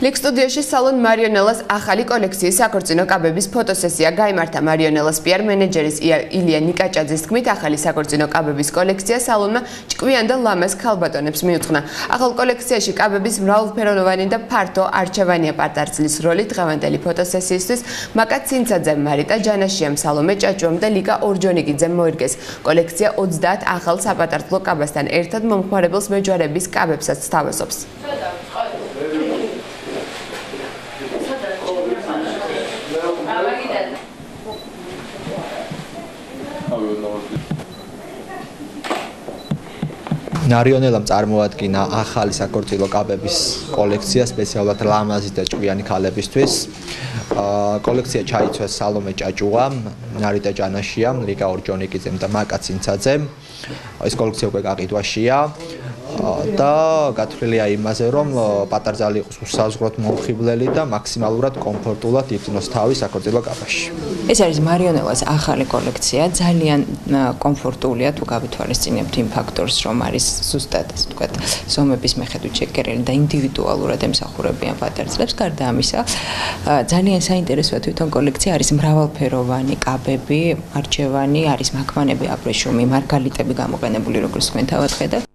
ლიქ სტუდიაში სალონ მარიონელას ახალი კოლექციის საქორწინო კაბების ფოტოსესია გაიმართა. მარიონელას PR მენეჯერის ილია ნიკაჭაძის თქმით, ახალი საქორწინო კაბების კოლექცია სალონმა ჭკვიან და ლამაზ ქალბატონებს მიუძღვნა. ახალ კოლექციაში კაბების მრავალფეროვანი და ფართო არჩევანია პარტარცლის როლი. დღევანდელი ფოტოსესიისთვის მაკა ცინცაძემ, მარიტა ჯანაშიამ, სალომე ჭაჭუამ და ლიკა ორჯონიკიძემ მოირგეს. კოლექცია 30 ახალ საპატარძლო კაბასთან ერთად მომხმარებელს მეჯვარების კაბებსაც თავაზობს. მარიონელამ წარმოადგინა ახალი საქორწილო კაბების კოლექცია სპეციალურად ლამაზი და ჭკვიანი ქალებისთვის. კოლექცია ჩაიცვა სალომე ჭაჭუამ, მარიტა ჯანაშიამ, ლიკა ორჯონიკიძემ და მაკა ცინცაძემ. ეს კოლექცია უკვე გაყიდვაშია და გათვლილია იმაზე, რომ პატარძალი იყოს უსაზღვროდ მომხიბვლელი და მაქსიმალურად კომფორტულად იფრინოს თავი საქორწილო კაბაში. ეს არის მარიონელას ახალი კოლექცია, ძალიან კომფორტულია თუ გავითვალისწინებთ იმ ფაქტორს, რომ არის ზუსტად, ასე ვთქვათ, ზომების მიხედვით შეკერილი და ინდივიდუალურად ემსახურებიან პატარძლებს. გარდა ამისა, ძალიან საინტერესოა თვითონ კოლექცია, არის მრავალფეროვანი კაბები, არჩევანი, არის მაქმანები, აბრეშუმი, მარგალიტები გამოყენებული, როგორც თქვენ თავად ხედავთ.